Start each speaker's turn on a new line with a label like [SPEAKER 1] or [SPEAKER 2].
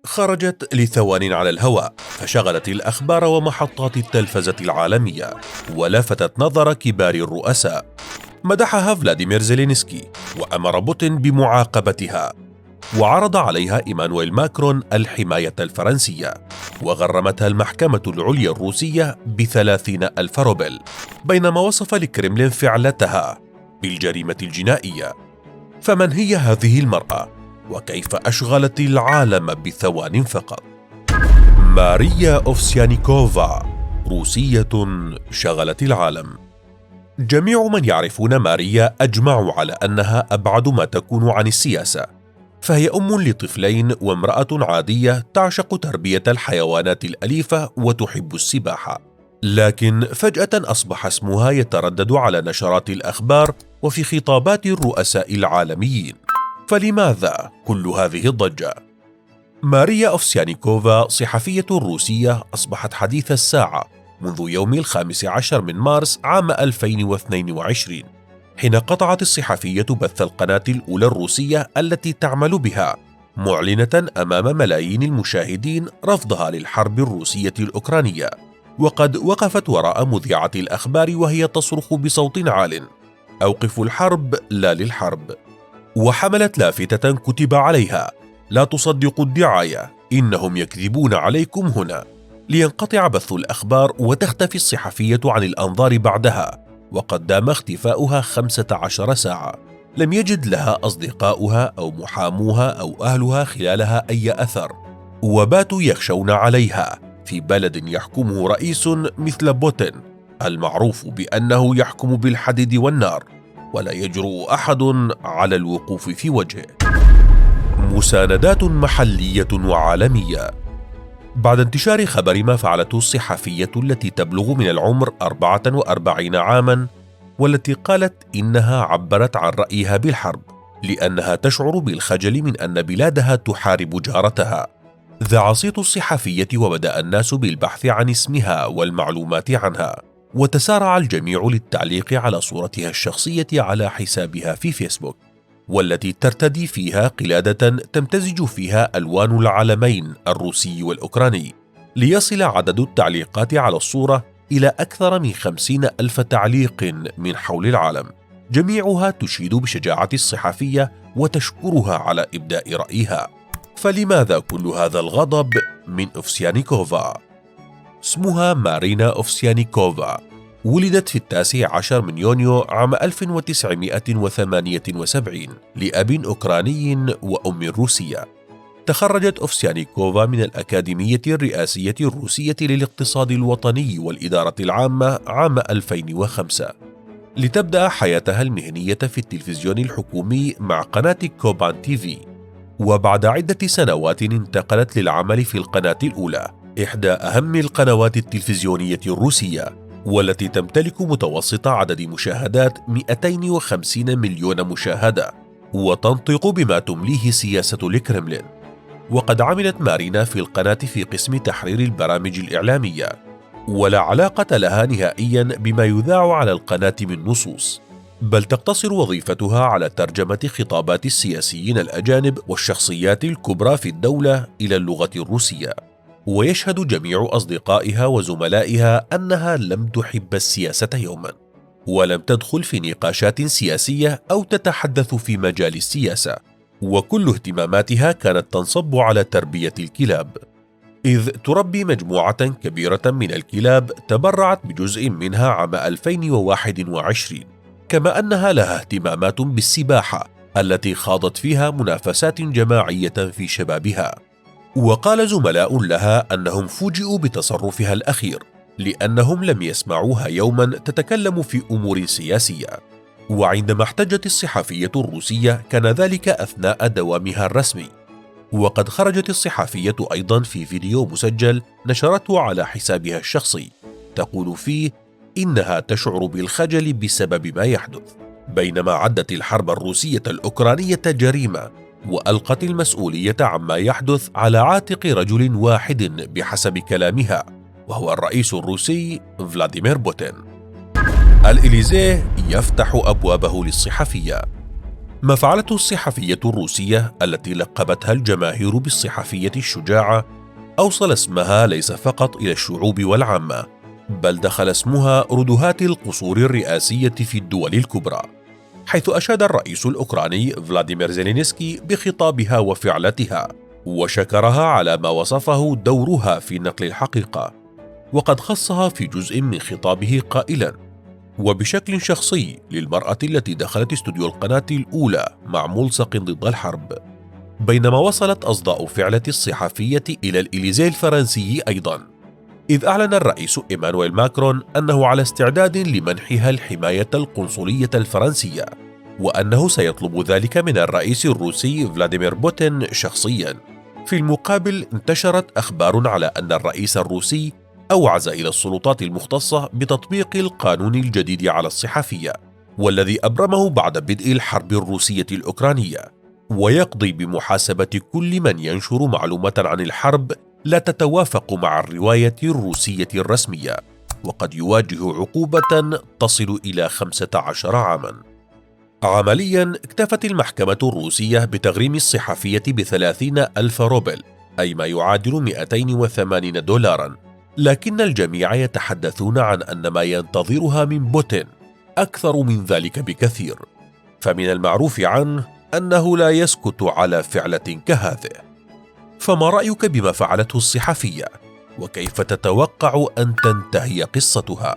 [SPEAKER 1] خرجت لثوان على الهواء فشغلت الأخبار ومحطات التلفزة العالمية ولفتت نظر كبار الرؤساء. مدحها فلاديمير زيلينسكي وأمر بوتين بمعاقبتها، وعرض عليها إيمانويل ماكرون الحماية الفرنسية، وغرمتها المحكمة العليا الروسية ب30,000 روبل، بينما وصف الكرملين فعلتها بالجريمة الجنائية. فمن هي هذه المرأة؟ وكيف أشغلت العالم بثوان فقط؟ ماريا أوفسيانيكوفا، روسية شغلت العالم. جميع من يعرفون ماريا أجمعوا على أنها أبعد ما تكون عن السياسة، فهي أم لطفلين وامرأة عادية تعشق تربية الحيوانات الأليفة وتحب السباحة. لكن فجأة أصبح اسمها يتردد على نشرات الأخبار وفي خطابات الرؤساء العالميين. فلماذا كل هذه الضجة؟ ماريا أوفسيانيكوفا صحفية روسية أصبحت حديث الساعة منذ يوم 15 من مارس عام 2022، حين قطعت الصحفية بث القناة الأولى الروسية التي تعمل بها، معلنة أمام ملايين المشاهدين رفضها للحرب الروسية الأوكرانية. وقد وقفت وراء مذيعة الأخبار وهي تصرخ بصوت عال: أوقفوا الحرب لا للحرب. وحملت لافتة كتب عليها: لا تصدقوا الدعاية، إنهم يكذبون عليكم هنا، لينقطع بث الأخبار وتختفي الصحفية عن الأنظار بعدها. وقد دام اختفاؤها 15 ساعة. لم يجد لها أصدقاؤها أو محاموها أو أهلها خلالها أي أثر، وباتوا يخشون عليها في بلد يحكمه رئيس مثل بوتين، المعروف بأنه يحكم بالحديد والنار، ولا يجرؤ أحد على الوقوف في وجهه. مساندات محلية وعالمية. بعد انتشار خبر ما فعلته الصحفية التي تبلغ من العمر 44 عاما، والتي قالت إنها عبرت عن رأيها بالحرب لأنها تشعر بالخجل من أن بلادها تحارب جارتها، ذاع صيت الصحفية وبدأ الناس بالبحث عن اسمها والمعلومات عنها، وتسارع الجميع للتعليق على صورتها الشخصية على حسابها في فيسبوك، والتي ترتدي فيها قلادة تمتزج فيها ألوان العلمين الروسي والأوكراني، ليصل عدد التعليقات على الصورة إلى أكثر من 50,000 تعليق من حول العالم، جميعها تشيد بشجاعة الصحفية وتشكرها على إبداء رأيها. فلماذا كل هذا الغضب من أوفسيانيكوفا؟ اسمها مارينا أوفسيانيكوفا، ولدت في 19 من يونيو عام 1978 لأب أوكراني وأم روسية. تخرجت أوفسيانيكوفا من الأكاديمية الرئاسية الروسية للاقتصاد الوطني والإدارة العامة عام 2005، لتبدأ حياتها المهنية في التلفزيون الحكومي مع قناة كوبان تيفي، وبعد عدة سنوات انتقلت للعمل في القناة الأولى، إحدى أهم القنوات التلفزيونية الروسية، والتي تمتلك متوسط عدد مشاهدات 250 مليون مشاهدة، وتنطق بما تمليه سياسة الكرملين. وقد عملت مارينا في القناة في قسم تحرير البرامج الإعلامية، ولا علاقة لها نهائيا بما يذاع على القناة من نصوص، بل تقتصر وظيفتها على ترجمة خطابات السياسيين الأجانب والشخصيات الكبرى في الدولة إلى اللغة الروسية. ويشهد جميع أصدقائها وزملائها أنها لم تحب السياسة يوما، ولم تدخل في نقاشات سياسية أو تتحدث في مجال السياسة، وكل اهتماماتها كانت تنصب على تربية الكلاب، إذ تربي مجموعة كبيرة من الكلاب تبرعت بجزء منها عام 2021، كما أنها لها اهتمامات بالسباحة التي خاضت فيها منافسات جماعية في شبابها. وقال زملاء لها أنهم فوجئوا بتصرفها الأخير لأنهم لم يسمعوها يوما تتكلم في أمور سياسية. وعندما احتجت الصحفية الروسية كان ذلك أثناء دوامها الرسمي. وقد خرجت الصحفية أيضا في فيديو مسجل نشرته على حسابها الشخصي تقول فيه إنها تشعر بالخجل بسبب ما يحدث، بينما عدت الحرب الروسية الأوكرانية جريمة، وألقت المسؤولية عما يحدث على عاتق رجل واحد بحسب كلامها، وهو الرئيس الروسي فلاديمير بوتين. الإليزيه يفتح أبوابه للصحفية. ما فعلته الصحفية الروسية التي لقبتها الجماهير بالصحفية الشجاعة أوصل اسمها ليس فقط إلى الشعوب والعامة، بل دخل اسمها ردهات القصور الرئاسية في الدول الكبرى، حيث أشاد الرئيس الأوكراني فلاديمير زيلينسكي بخطابها وفعلتها، وشكرها على ما وصفه دورها في نقل الحقيقة، وقد خصها في جزء من خطابه قائلا: وبشكل شخصي للمرأة التي دخلت استوديو القناة الأولى مع ملصق ضد الحرب. بينما وصلت أصداء فعلة الصحفية إلى الإليزيه الفرنسي أيضا، إذ أعلن الرئيس إيمانويل ماكرون أنه على استعداد لمنحها الحماية القنصلية الفرنسية، وأنه سيطلب ذلك من الرئيس الروسي فلاديمير بوتين شخصيا. في المقابل انتشرت أخبار على أن الرئيس الروسي أوعز إلى السلطات المختصة بتطبيق القانون الجديد على الصحفية، والذي أبرمه بعد بدء الحرب الروسية الأوكرانية، ويقضي بمحاسبة كل من ينشر معلومات عن الحرب لا تتوافق مع الرواية الروسية الرسمية، وقد يواجه عقوبة تصل إلى 15 عاما. عمليا اكتفت المحكمة الروسية بتغريم الصحفية ب30,000 روبل، أي ما يعادل 280 دولارا، لكن الجميع يتحدثون عن أن ما ينتظرها من بوتين أكثر من ذلك بكثير، فمن المعروف عنه أنه لا يسكت على فعلة كهذه. فما رأيك بما فعلته الصحفية؟ وكيف تتوقع أن تنتهي قصتها؟